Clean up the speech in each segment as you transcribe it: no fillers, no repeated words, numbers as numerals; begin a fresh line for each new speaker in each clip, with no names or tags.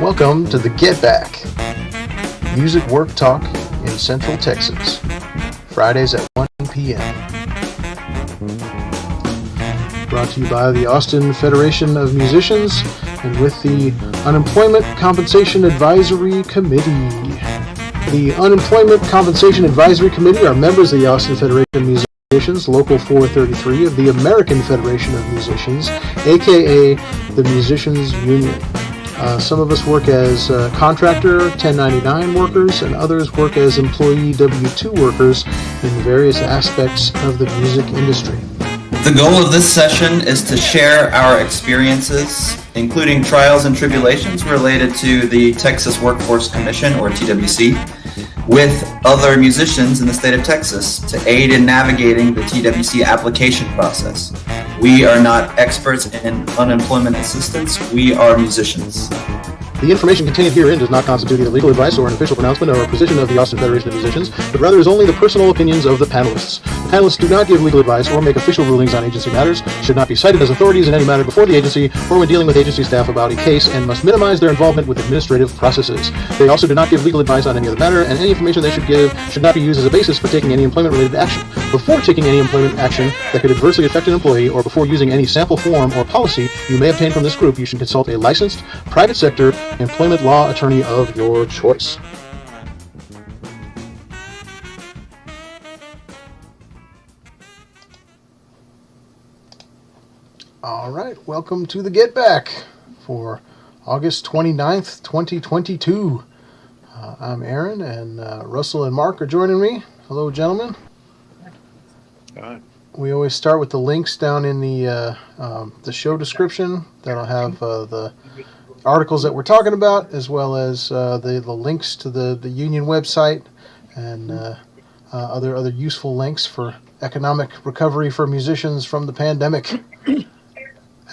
Welcome to the Get Back, music work talk in Central Texas, Fridays at 1 p.m. Brought to you by the Austin Federation of Musicians and with the Unemployment Compensation Advisory Committee. The Unemployment Compensation Advisory Committee are members of the Austin Federation of Musicians, Local 433 of the American Federation of Musicians, aka the Musicians Union. Some of us work as contractor 1099 workers, and others work as employee W-2 workers in various aspects of the music industry.
The goal of this session is to share our experiences, including trials and tribulations related to the Texas Workforce Commission, or TWC, with other musicians in the state of Texas to aid in navigating the TWC application process. We are not experts in unemployment assistance. We are musicians.
The information contained herein does not constitute either legal advice or an official pronouncement or a position of the Austin Federation of Musicians, but rather is only the personal opinions of the panelists. The panelists do not give legal advice or make official rulings on agency matters, should not be cited as authorities in any matter before the agency or when dealing with agency staff about a case, and must minimize their involvement with administrative processes. They also do not give legal advice on any other matter, and any information they should give should not be used as a basis for taking any employment-related action. Before taking any employment action that could adversely affect an employee, or before using any sample form or policy you may obtain from this group, you should consult a licensed, private sector, employment law attorney of your choice. All right, welcome to the Get Back for August 29th, 2022. I'm Aaron, and Russell and Mark are joining me. Hello, gentlemen.
Hi.
We always start with the links down in the show description. That'll have the articles that we're talking about, as well as the links to the union website and other useful links for economic recovery for musicians from the pandemic.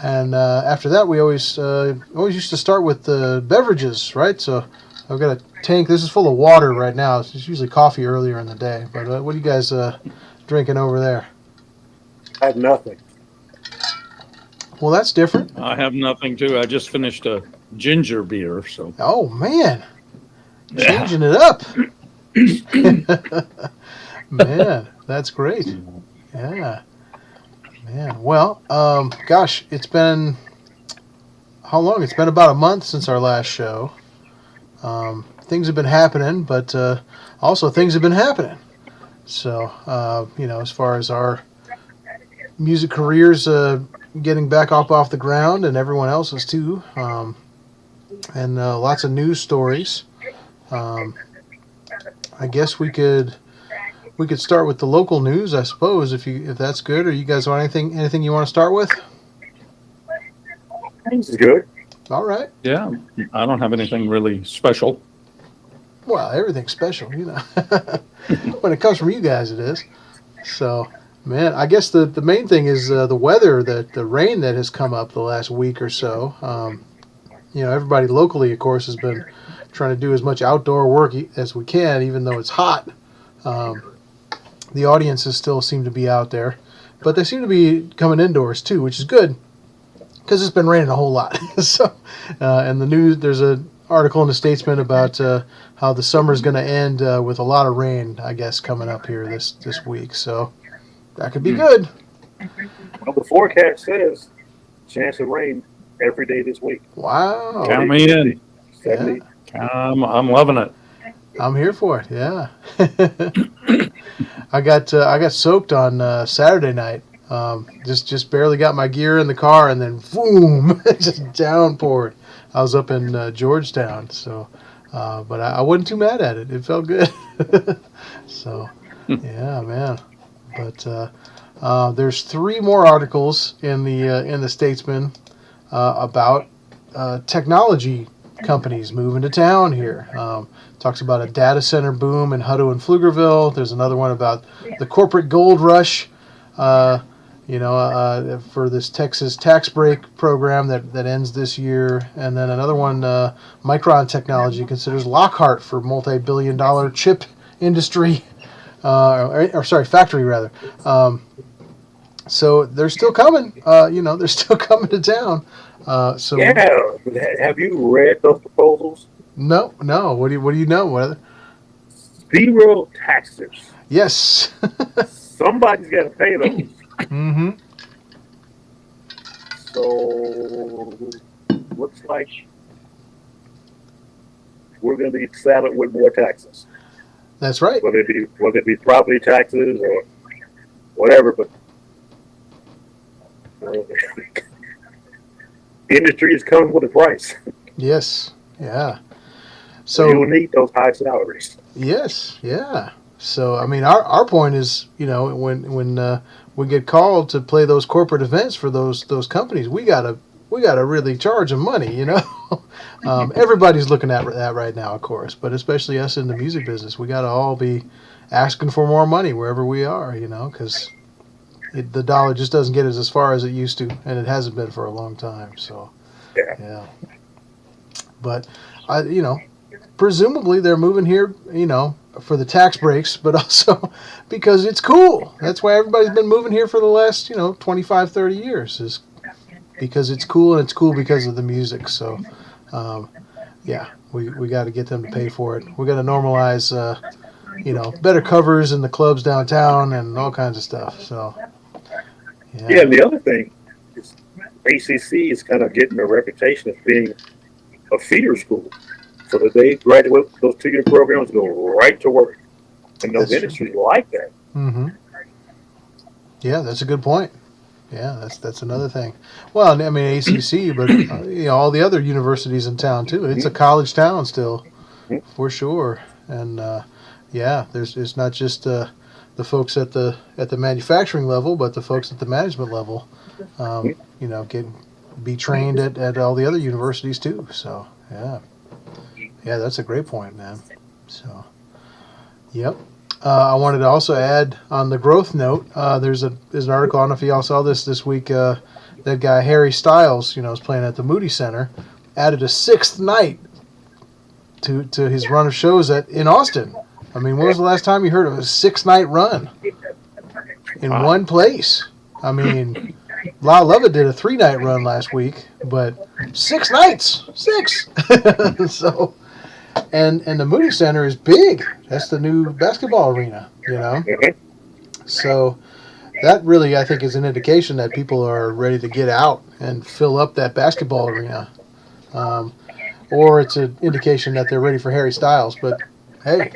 And after that, we always used to start with the beverages, right? So I've got a tank. This is full of water right now. It's usually coffee earlier in the day. But what are you guys drinking over there?
I have nothing.
Well, that's different.
I have nothing too. I just finished a ginger beer, so.
Oh man, changing it up. Man, that's great. Yeah, man. Well, gosh, it's been how long? It's been about a month since our last show. Things have been happening, but also things have been happening. So, as far as our music careers getting back off the ground, and everyone else's too, and lots of news stories. I guess we could start with the local news, I suppose, if that's good. Or you guys want anything you want to start with?
This is good.
All right.
Yeah, I don't have anything really special.
Well, everything's special, when it comes from you guys, it is. So, man, I guess the main thing is the weather, the rain that has come up the last week or so. Everybody locally, of course, has been trying to do as much outdoor work as we can, even though it's hot. The audiences still seem to be out there, but they seem to be coming indoors too, which is good because it's been raining a whole lot. So, and the news, there's an article in the Statesman about how the summer's going to end with a lot of rain, I guess, coming up here this week. So that could be good.
Well, the forecast says chance of rain every day this week.
Wow.
Count me in.
70.
Yeah.
I'm loving it.
I'm here for it. Yeah. I got soaked on Saturday night. Just barely got my gear in the car, and then boom, just downpoured. I was up in Georgetown, so but I wasn't too mad at it. It felt good. So yeah, man. But there's 3 more articles in the Statesman about technology companies moving to town here. Talks about a data center boom in Hutto and Pflugerville. There's another one about the corporate gold rush, for this Texas tax break program that ends this year. And then another one, Micron Technology considers Lockhart for multi-billion-dollar chip industry, factory rather. So they're still coming. They're still coming to town. So
Yeah. Have you read those proposals?
no, no. What do you know? What?
0 taxes.
Yes.
Somebody's got to pay those.
Mm-hmm.
So looks like we're going to be saddled with more taxes,
That's right.
whether it be property taxes or whatever. But uh, industry is coming with a price.
Yes. Yeah.
So you'll
So
need those high salaries.
yes. Yeah. So I mean, our point is, when we get called to play those corporate events for those companies, we gotta really charge them money. Everybody's looking at that right now, of course, but especially us in the music business, we gotta all be asking for more money wherever we are. Because the dollar just doesn't get us as far as it used to, and it hasn't been for a long time. So
Yeah.
yeah. But presumably they're moving here, for the tax breaks, but also because it's cool. That's why everybody's been moving here for the last, 25, 30 years, is because it's cool, and it's cool because of the music. So, yeah, we got to get them to pay for it. We got to normalize, better covers in the clubs downtown and all kinds of stuff. So,
Yeah, and the other thing is ACC is kind of getting a reputation of being a feeder school. So that they graduate those 2-year programs, go right to work. And those
That's
industries like that.
Mm-hmm. Yeah, that's a good point. Yeah, that's another thing. Well, I mean ACC, but all the other universities in town too. It's a college town still, for sure. And yeah, it's not just the folks at the manufacturing level, but the folks at the management level. Be trained at all the other universities too. So yeah, that's a great point, man. So, yep. I wanted to also add on the growth note. There's an article. I don't know if y'all saw this week. That guy Harry Styles, is playing at the Moody Center, added a 6th night to his run of shows in Austin. I mean, when was the last time you heard of a 6-night run in one place? I mean, La Lovett did a 3-night run last week, but 6 nights, 6. So. And the Moody Center is big. That's the new basketball arena, So that really, I think, is an indication that people are ready to get out and fill up that basketball arena. Or it's an indication that they're ready for Harry Styles. But, hey,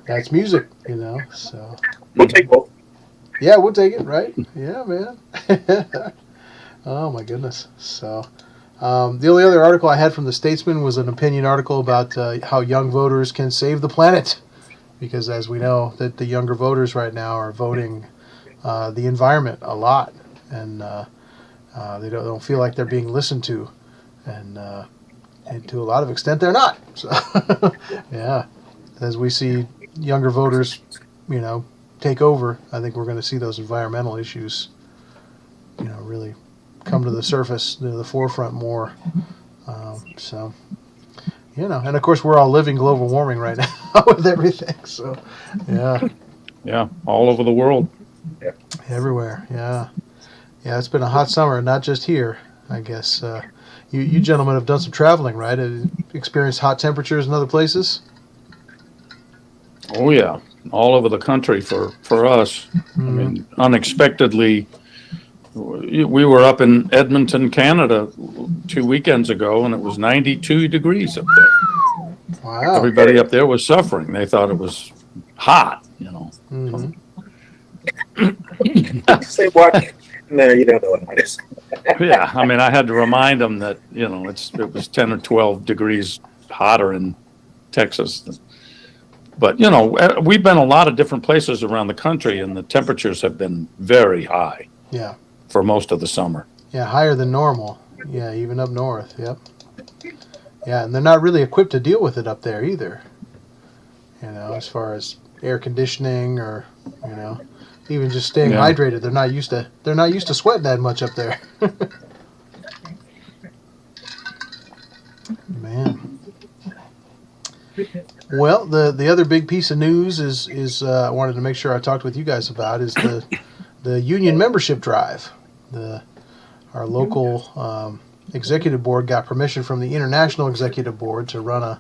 that's music, So
We'll take both.
yeah, we'll take it, right? Yeah, man. Oh, my goodness. So... the only other article I had from the Statesman was an opinion article about how young voters can save the planet, because as we know, that the younger voters right now are voting the environment a lot, and they don't feel like they're being listened to, and to a lot of extent they're not. So yeah, as we see younger voters, take over, I think we're going to see those environmental issues, really come to the surface, to the forefront more. So, and of course we're all living global warming right now with everything. So, yeah.
Yeah, all over the world.
Everywhere. Yeah. Yeah, it's been a hot summer, not just here, I guess. You gentlemen have done some traveling, right? Have experienced hot temperatures in other places?
Oh yeah, all over the country for us.
Mm-hmm.
I mean, unexpectedly, we were up in Edmonton, Canada 2 weekends ago, and it was 92 degrees up there.
Wow.
Everybody up there was suffering. They thought it was hot,
Mm-hmm.
Say what? No, you don't know what that is.
Yeah, I mean, I had to remind them that, it was 10 or 12 degrees hotter in Texas. But, we've been a lot of different places around the country, and the temperatures have been very high.
Yeah.
For most of the summer.
Yeah, higher than normal. Yeah, even up north. Yep. Yeah, and they're not really equipped to deal with it up there either. As far as air conditioning or, even just staying hydrated. They're not used to sweating that much up there. Man. Well, the other big piece of news is I wanted to make sure I talked with you guys about is the union membership drive. our local executive board got permission from the international executive board to run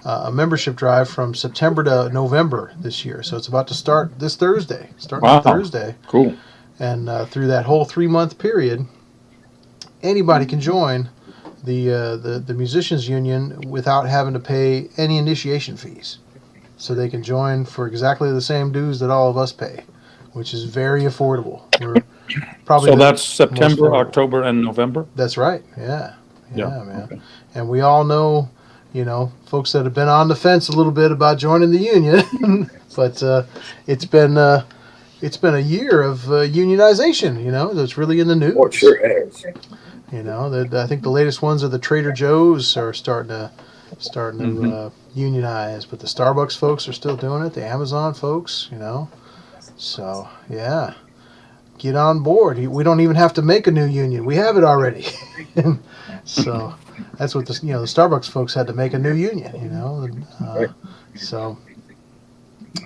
a membership drive from September to November this year. So it's about to start this Thursday, starting on Thursday.
Cool.
And through that whole 3-month period, anybody can join the musicians union without having to pay any initiation fees. So they can join for exactly the same dues that all of us pay, which is very affordable. We're probably
So that's September, October, and November?
That's right. Yeah, man.
Okay.
And we all know, folks that have been on the fence a little bit about joining the union, but it's been a year of unionization. That's really in the news.
Oh, it sure has.
I think the latest ones are the Trader Joe's are starting to unionize, but the Starbucks folks are still doing it. The Amazon folks, So yeah, get on board. We don't even have to make a new union. We have it already. So that's what the Starbucks folks had to make a new union. So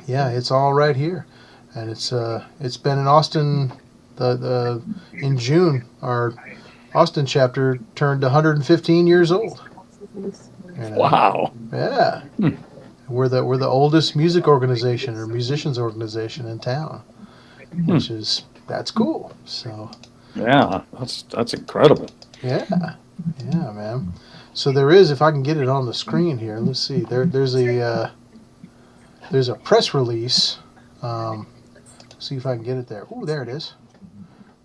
yeah, it's all right here, and it's been in Austin. In June, our Austin chapter turned 115 years old.
Wow.
Yeah. We're the oldest music organization or musicians organization in town, which that's cool. So.
Yeah, that's incredible.
Yeah, man. So there is, if I can get it on the screen here, let's see. There's a press release. See if I can get it there. Oh, there it is.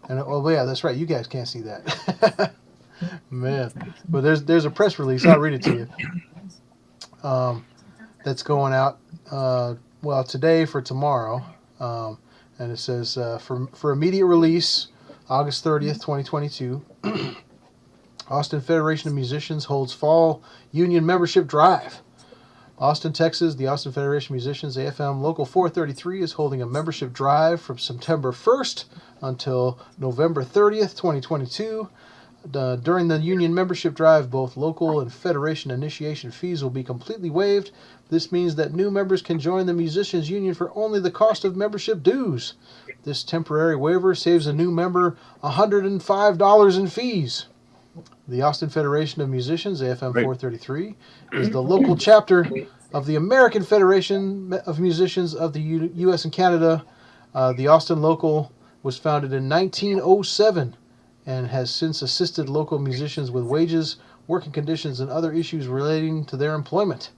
And yeah, that's right. You guys can't see that. Man, but there's a press release. I'll read it to you. That's going out today for tomorrow, and it says for immediate release, August 30th, 2022. Austin Federation of Musicians holds fall union membership drive. Austin, Texas, the Austin Federation of Musicians, AFM Local 433, is holding a membership drive from September 1st until November 30th, 2022. During the union membership drive, both local and federation initiation fees will be completely waived. This means that new members can join the musicians union for only the cost of membership dues. This temporary waiver saves a new member $105 in fees. The Austin Federation of Musicians, AFM 433, is the local chapter of the American Federation of Musicians of the U.S. and Canada. The Austin local was founded in 1907 and has since assisted local musicians with wages, working conditions, and other issues relating to their employment.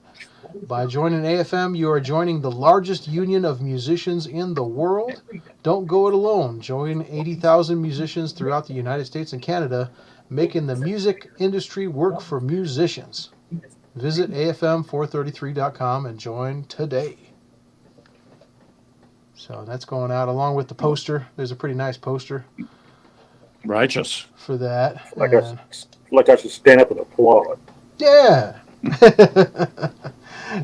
By joining AFM, you are joining the largest union of musicians in the world. Don't go it alone. Join 80,000 musicians throughout the United States and Canada, making the music industry work for musicians. Visit afm433.com and join today. So that's going out along with the poster. There's a pretty nice poster.
Righteous.
For that.
Like I should stand up and applaud.
Yeah.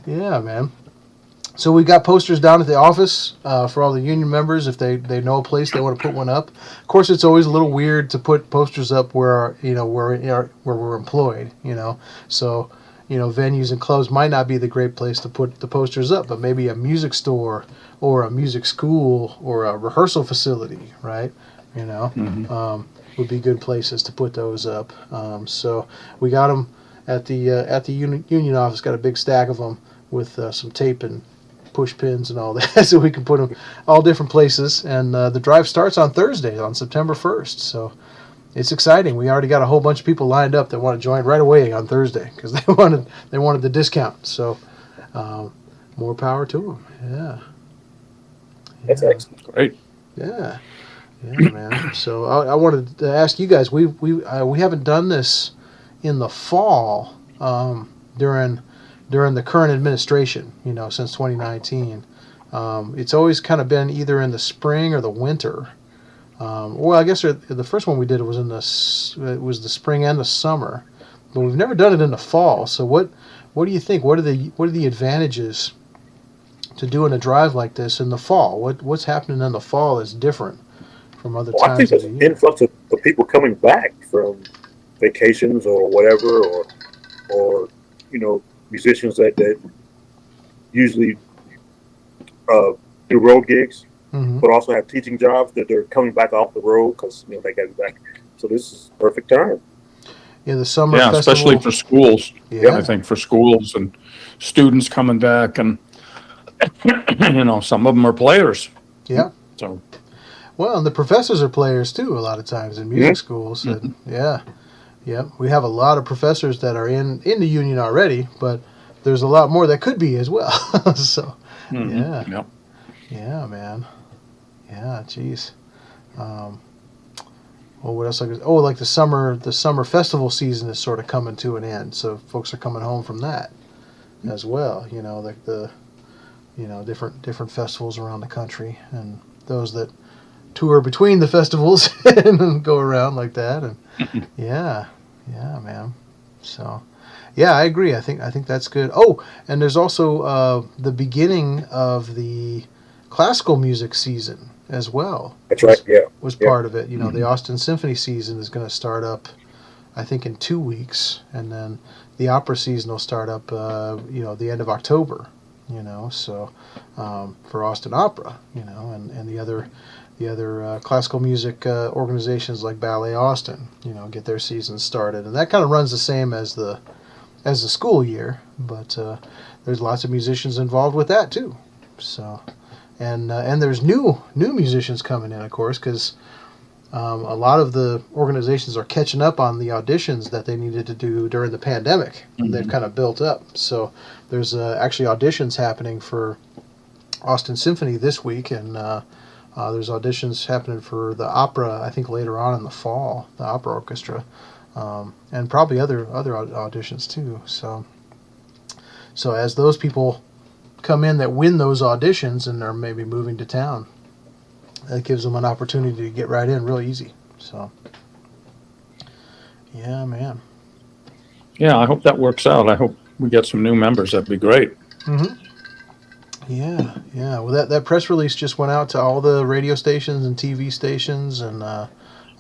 Yeah, man. So we got posters down at the office for all the union members if they know a place they want to put one up. Of course, it's always a little weird to put posters up where we're employed. So venues and clubs might not be the great place to put the posters up, but maybe a music store or a music school or a rehearsal facility, right? Would be good places to put those up. So we got them at the union office. Got a big stack of them with some tape and push pins and all that, so we can put them all different places. And the drive starts on Thursday, on September 1st. So it's exciting. We already got a whole bunch of people lined up that want to join right away on Thursday because they wanted the discount. So more power to them. Yeah.
That's excellent.
Great.
Yeah. Yeah, man. So I wanted to ask you guys. We haven't done this in the fall during the current administration. Since 2019. It's always kind of been either in the spring or the winter. Well, I guess the first one we did was the spring and the summer, but we've never done it in the fall. So what do you think? What are the advantages to doing a drive like this in the fall? What's happening in the fall that's different from other times?
I think there's an influx of people coming back from vacations or whatever, or musicians that usually do road gigs, but also have teaching jobs that they're coming back off the road because they got to be back So this is perfect time.
Yeah, the summer
Yeah,
festival.
especially for schools.
Yeah.
I think for schools and students coming back, and some of them are players.
Yeah.
So
Well, and the professors are players too. A lot of times in music schools, and yeah, we have a lot of professors that are in the union already, but there's a lot more that could be as well. So,
yeah.
yeah, man, yeah, geez. Well, what else? Like the summer festival season is sort of coming to an end, so folks are coming home from that as well. Like the different festivals around the country, and those that tour between the festivals and go around like that, and yeah, man. So, yeah, I agree. I think that's good. Oh, and there's also the beginning of the classical music season as well.
That's right. Yeah.
Was part of it. The Austin Symphony season is going to start up, I think, in 2 weeks, and then the opera season will start up, the end of October. So for Austin Opera, and the other classical music organizations like Ballet Austin, get their seasons started, and that kind of runs the same as the school year, but there's lots of musicians involved with that too. So, and there's new musicians coming in, of course, because a lot of the organizations are catching up on the auditions that they needed to do during the pandemic. And they've kind of built up. So there's actually auditions happening for Austin Symphony this week, and there's auditions happening for the opera, I think, later on in the fall, the opera orchestra, and probably other auditions too. So as those people come in that win those auditions and are maybe moving to town, that gives them an opportunity to get right in real easy. So, yeah, man.
Yeah, I hope that works out. I hope we get some new members. That'd be great.
Yeah. Well, that press release just went out to all the radio stations and TV stations, and a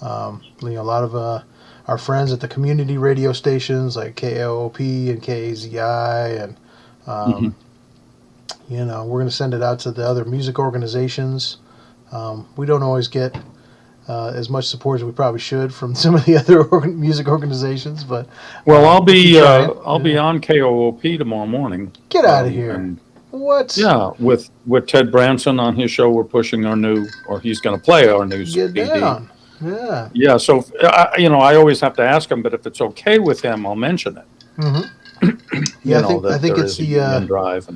lot of our friends at the community radio stations like KOOP and KAZI, and we're going to send it out to the other music organizations. We don't always get as much support as we probably should from some of the other music organizations, but
I'll be on KOOP tomorrow morning.
Get out of here! What?
Yeah, with Ted Branson on his show, we're pushing he's going to play our new
Get
CD.
down. Yeah.
Yeah. So I always have to ask him, but if it's okay with him, I'll mention it.
Yeah, I think it's the
drive.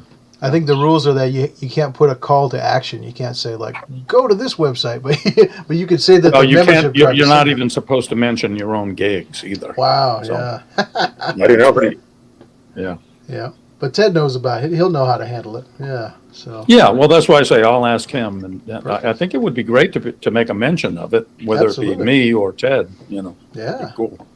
I think the rules are that you can't put a call to action. You can't say like go to this website, but you could say that the membership.
You're not even supposed to mention your own gigs either.
Wow.
So,
yeah.
I didn't know that.
Yeah.
Yeah. But Ted knows about it. He'll know how to handle it. Yeah. So.
Yeah. Well, that's why I say I'll ask him, and I think it would be great to make a mention of it, whether it be me or Ted.
Yeah.
Cool.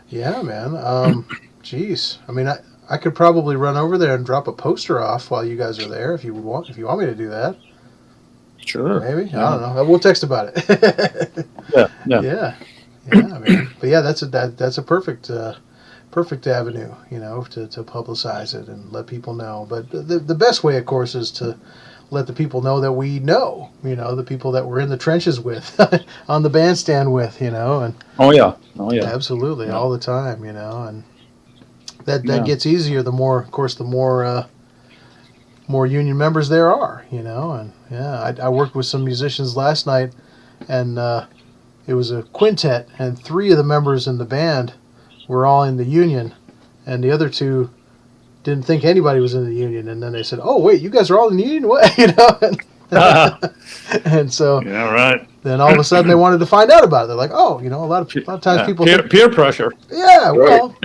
Yeah, man. Geez. I mean, I could probably run over there and drop a poster off while you guys are there if you want me to do that.
Sure.
Maybe. Yeah. I don't know. We'll text about it.
Yeah.
I mean, but yeah, that's a perfect avenue, to publicize it and let people know. But the best way, of course, is to let the people know that we know, the people that we're in the trenches with, on the bandstand with, and
Oh yeah.
Absolutely, all the time, and that gets easier the more union members there are, and I worked with some musicians last night, and it was a quintet, and 3 of the members in the band were all in the union, and the other 2 didn't think anybody was in the union, and then they said, "Oh wait, you guys are all in the union?" What? And so
yeah, right.
Then all of a sudden they wanted to find out about it. They're like, "Oh, a lot of times people
peer pressure."
Yeah,
Right.
well,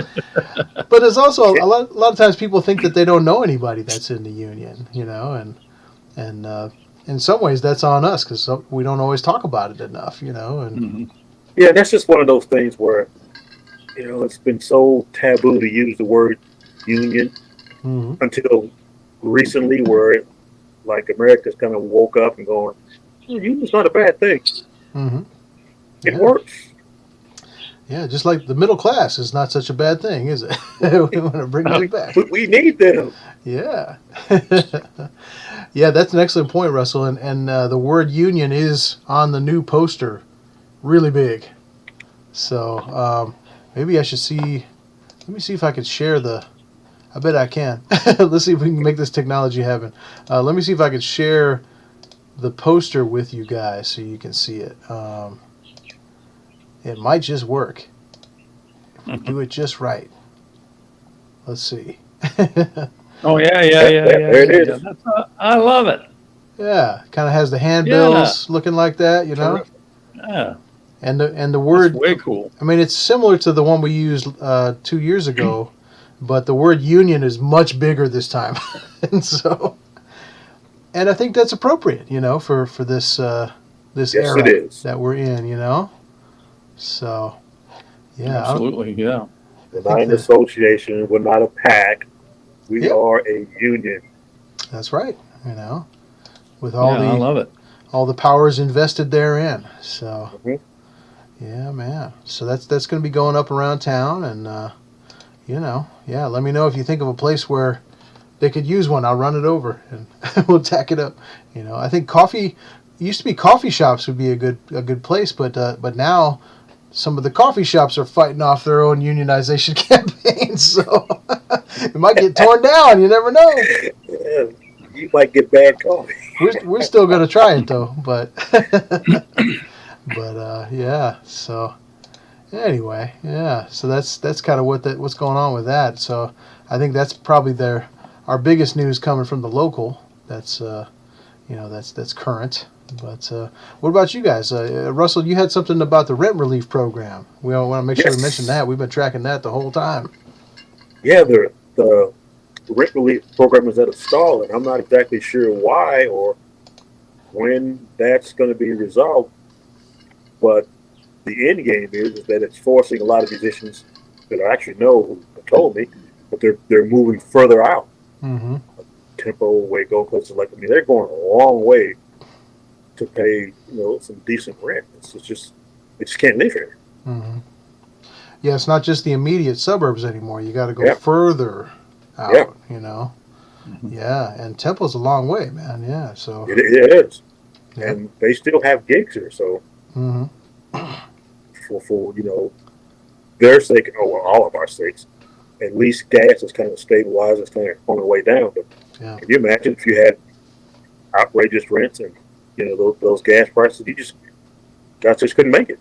but it's also a lot of times people think that they don't know anybody that's in the union, and in some ways that's on us because we don't always talk about it enough, and
Yeah, that's just one of those things where, it's been so taboo to use the word union until recently, where like America's kind of woke up and going, union's not a bad thing. It works.
Yeah, just like the middle class is not such a bad thing, is it? We want to bring them back.
But we need them.
Yeah. Yeah, that's an excellent point, Russell. And the word union is on the new poster really big. So maybe I should see. Let me see if I could share the. I bet I can. Let's see if we can make this technology happen. Let me see if I could share the poster with you guys so you can see it. It might just work if we do it just right. Let's see.
Oh yeah,
There it
yeah.
is.
I love it.
Yeah, kind of has the
Yeah,
handbills looking like that, you know,
terrific. Yeah,
and the
that's
word.
way cool.
I mean, it's similar to the one we used 2 years ago, but the word union is much bigger this time, and so, and I think that's appropriate, you know, for this this
Yes, it
era
is.
that we're in, you know. So, yeah,
Absolutely, yeah.
We're
I
not
think
an association. We're not a pack. We
Yep.
are a union.
that's right, you know, with
Yeah, I love it.
all the powers invested therein. So,
hmm
yeah, man. So that's going to be going up around town, and you know, yeah. Let me know if you think of a place where they could use one. I'll run it over and we'll tack it up. You know, I think coffee used to be coffee shops would be a good place, but now some of the coffee shops are fighting off their own unionization campaigns, so it might get torn down. You never know.
Yeah, you might get bad coffee.
We're still gonna try it though, but yeah. So anyway, yeah. So that's kind of what's going on with that. So I think that's probably our biggest news coming from the local. That's that's current. But what about you guys? Russell, you had something about the rent relief program. We want to make sure we mention
Yes.
that. We've been tracking that the whole time.
Yeah, the rent relief program is at a stall, and I'm not exactly sure why or when that's going to be resolved. But the end game is that it's forcing a lot of musicians that I actually know who told me, but they're moving further out.
Mm-hmm.
Tempo, Waco, places like, I mean, they're going a long way to pay some decent rent. It's just they just can't live here.
Mm-hmm. Yeah, it's not just the immediate suburbs anymore. You got to go
Yeah,
further out.
yeah,
You know.
Mhm.
Yeah, and Temple's a long way, man. Yeah. So.
it is,
Yeah.
and they still have gigs here. So
Mm-hmm.
for their sake, oh well, all of our sakes, at least gas is kind of stabilized. It's kind of on the way down. But
Yeah.
can you imagine if you had outrageous rents and those gas prices? Guys just couldn't make it.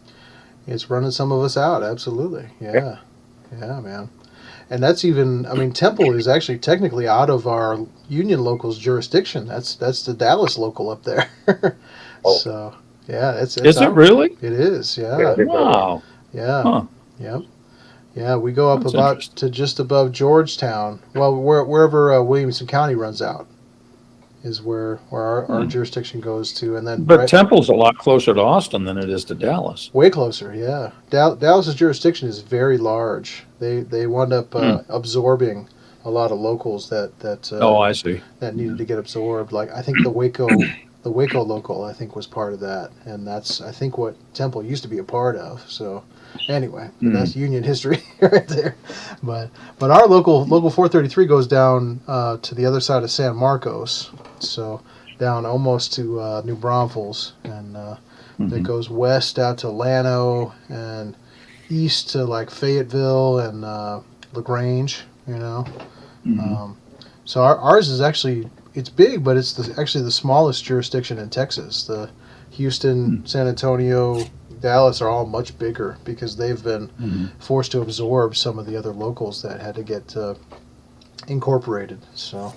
It's running some of us out. Absolutely.
Yeah,
Yeah. Yeah, man. And that's even. I mean, Temple is actually technically out of our union local's jurisdiction. That's the Dallas local up there.
oh
So yeah, it's
Is it
out.
really?
It is.
yeah,
Yeah.
I didn't know that.
Wow.
Yeah.
Huh.
Yep. Yeah. We go up
That's
about
interesting.
to just above Georgetown. Well, wherever Williamson County runs out is where our
Hmm.
jurisdiction goes to, and then
But Temple's a lot closer to Austin than it is to Dallas.
way closer. Yeah. Dallas's jurisdiction is very large. They wound up
Hmm.
absorbing a lot of locals
Oh, I see.
that needed to get absorbed. Like I think the Waco local I think was part of that, and that's I think what Temple used to be a part of. So anyway,
Hmm.
that's Union history right there. But our local 433 goes down to the other side of San Marcos, so down almost to New Braunfels, and that
Mhm.
goes west out to Llano and east to like Fayetteville and LaGrange. You know.
Mhm.
So ours is actually it's big, but it's actually the smallest jurisdiction in Texas. The Houston, San Antonio, Dallas are all much bigger because they've been
Mhm.
forced to absorb some of the other locals that had to get incorporated. So,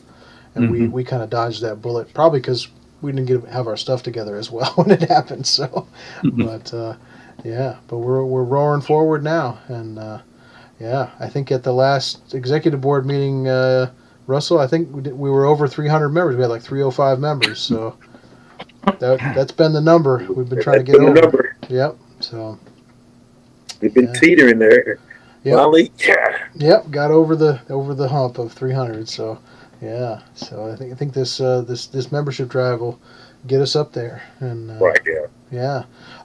and
Mhm.
we kind of dodged that bullet, probably because we didn't have our stuff together as well when it happened. So,
Mhm.
but yeah, but we're roaring forward now, and yeah, I think at the last executive board meeting, Russell, I think we were over 300 members. We had like 305 members, so that's been the number we've been trying to
That's
get
been the
over.
number.
Yep. So
We've been
yeah.
teetering there.
Yep.
Finally, yeah.
Yep. Got over the hump of 300. So yeah. So I think this membership drive will get us up there. And
Right, yeah.
yeah.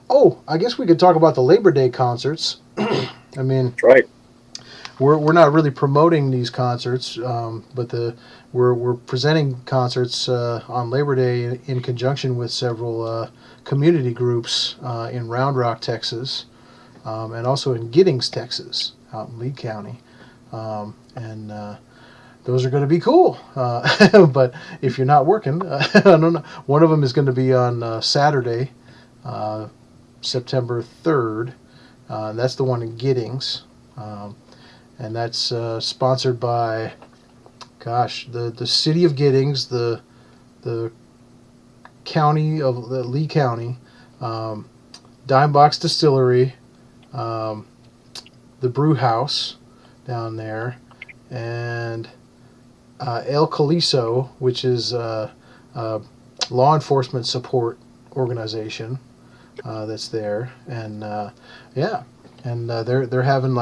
Oh, I guess we could talk about the Labor Day concerts. I mean,
That's right.
we're not really promoting these concerts, but we're presenting concerts on Labor Day in conjunction with several community groups in Round Rock, Texas, and also in Giddings, Texas, out in Lee County. And those are going to be cool. But if you're not working, I don't know. One of them is going to be on Saturday, September 3rd. That's the one in Giddings. And that's sponsored by, the city of Giddings, the county of Lee County, Dime Box Distillery, the Brew House down there, and El Caliso, which is a law enforcement support organization that's there, and they're having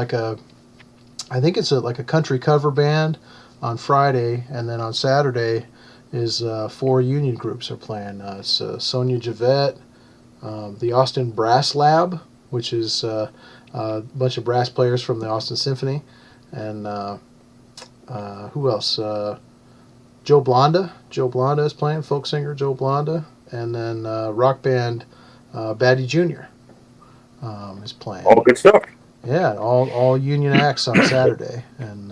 I think it's like a country cover band on Friday, and then on Saturday is 4 union groups are playing. It's Sonia Javette, the Austin Brass Lab, which is a bunch of brass players from the Austin Symphony, and who else? Joe Blonda. Joe Blonda is playing, folk singer Joe Blonda, and then rock band Batty Jr. Is playing.
All good stuff.
Yeah, all union acts on Saturday, and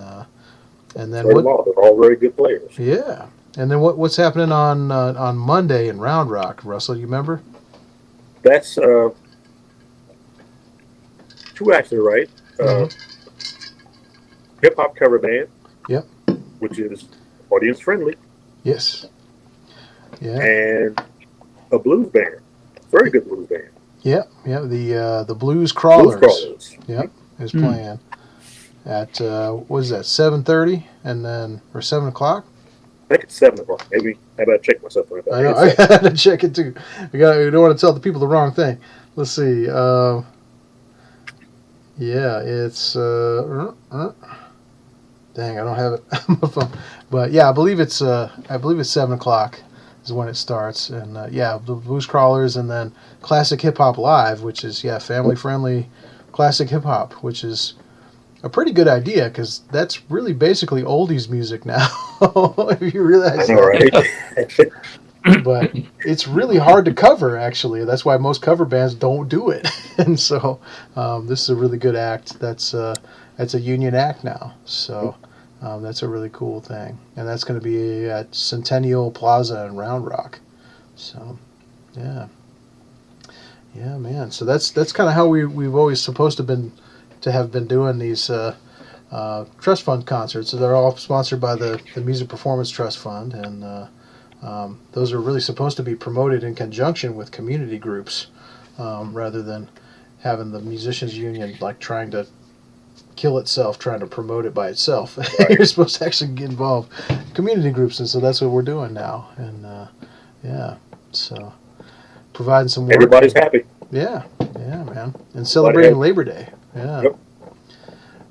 then
They're all very good players.
Yeah, and then what's happening on Monday in Round Rock, Russell? You remember?
That's 2 actually, right? Hip hop cover band.
Yep.
Which is audience friendly.
Yes. Yeah.
And a blues band, very good blues band.
Yep. Yeah. The Blues Crawlers.
Blues Crawlers.
Yep. Is playing at what is that, 7:30 and then or 7 o'clock?
I think it's 7 o'clock. Maybe I better check myself on that.
I know. I gotta check it too. We don't want to tell the people the wrong thing. Let's see. Yeah, it's dang, I don't have it on my phone. But yeah, I believe it's 7 o'clock is when it starts, and the Blues Crawlers, and then Classic Hip Hop Live, which is family friendly classic hip hop, which is a pretty good idea because that's really basically oldies music now. If you realize that. Right? But it's really hard to cover, actually. That's why most cover bands don't do it. And so this is a really good act. That's a union act now. So that's a really cool thing. And that's going to be at Centennial Plaza in Round Rock. So, yeah. Yeah, man. So that's kind of how we've always supposed to have been doing these trust fund concerts. So they're all sponsored by the Music Performance Trust Fund, and those are really supposed to be promoted in conjunction with community groups, rather than having the musicians union trying to kill itself, trying to promote it by itself. Right. You're supposed to actually get involved community groups, and so that's what we're doing now. And so providing some work.
Everybody's happy.
Yeah, man, and celebrating Labor Day. Yeah. Yep.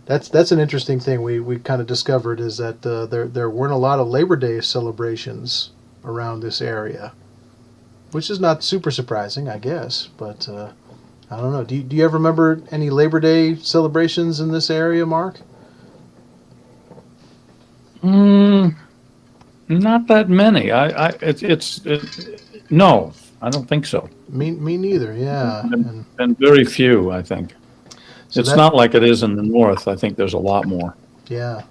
That's an interesting thing we kind of discovered, is that there weren't a lot of Labor Day celebrations around this area, which is not super surprising, I guess. But I don't know. Do you ever remember any Labor Day celebrations in this area, Mark?
Not that many. No, I don't think so.
Me neither. Yeah,
and very few, I think. So it's not like it is in the north. I think there's a lot more.
Yeah.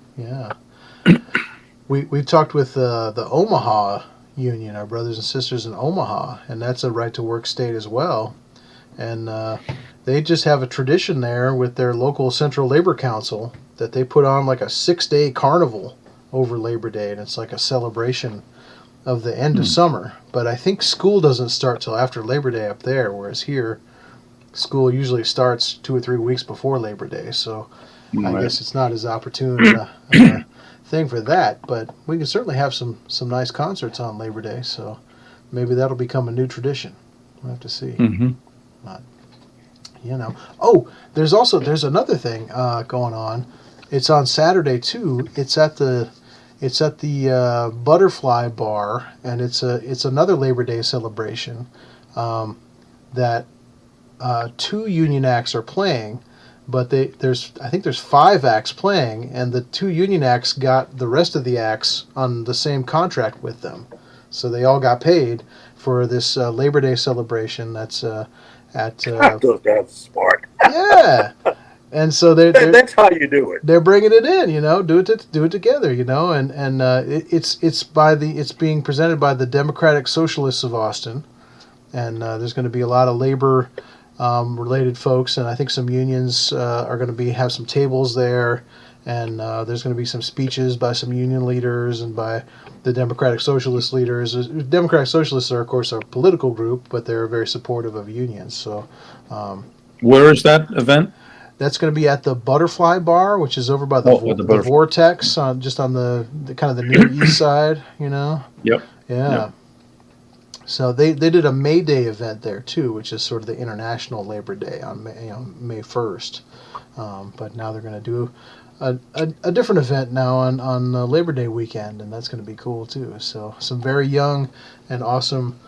We've talked with the Omaha Union, our brothers and sisters in Omaha, and that's a right-to-work state as well. And they just have a tradition there with their local Central Labor Council that they put on like a 6-day carnival over Labor Day, and it's like a celebration of the end of summer. But I think school doesn't start till after Labor Day up there, whereas here school usually starts 2 or 3 weeks before Labor Day. So I guess it's not as opportune thing for that, but we can certainly have some nice concerts on Labor Day, so maybe that'll become a new tradition. We'll have to see. But, there's another thing going on. It's on Saturday too. It's at the Butterfly Bar, and it's another Labor Day celebration that 2 union acts are playing, but I think there's 5 acts playing, and the 2 union acts got the rest of the acts on the same contract with them, so they all got paid for this Labor Day celebration. That's at
those guys are smart.
Yeah. And so
That's how you do it.
they're bringing it in, do it together, and it's being presented by the Democratic Socialists of Austin, and there's going to be a lot of labor related folks, and I think some unions are going to have some tables there, and there's going to be some speeches by some union leaders and by the Democratic Socialist leaders. Democratic Socialists are, of course, a political group, but they're very supportive of unions. So,
Where is that event?
that's going to be at the Butterfly Bar, which is over by the Vortex, just on the kind of the near east side.
Yep.
Yeah.
Yep.
So they did a May Day event there too, which is sort of the International Labor Day on May 1st. But now they're going to do a different event now on Labor Day weekend, and that's going to be cool too. So some very young and awesome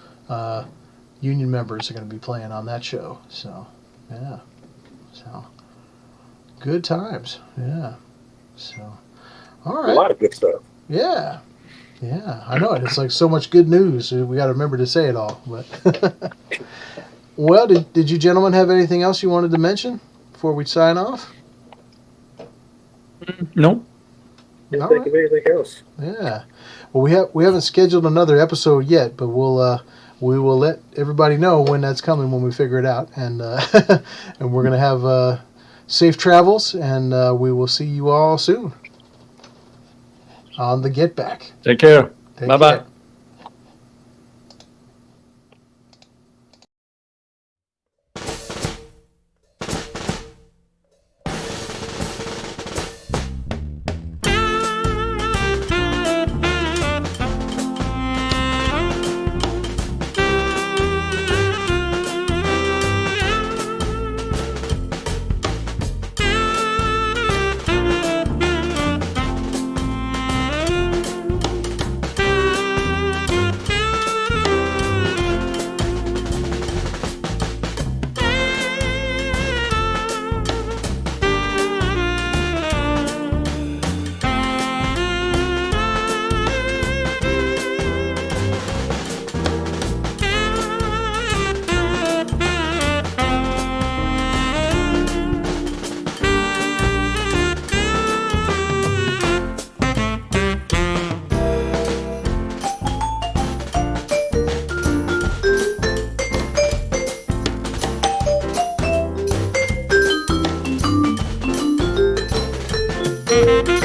union members are going to be playing on that show. So yeah, so good times. Yeah. So all right,
A lot of good stuff.
yeah. Yeah, I know it. It's like so much good news. We got to remember to say it all. But well, did you gentlemen have anything else you wanted to mention before we sign off?
Nope.
Didn't think of anything else.
Yeah. Well, we haven't scheduled another episode yet, but we will let everybody know when that's coming when we figure it out, and and we're gonna have safe travels, and we will see you all soon on the Get Back.
Take care.
Take
Bye-bye.
care.
Thank you.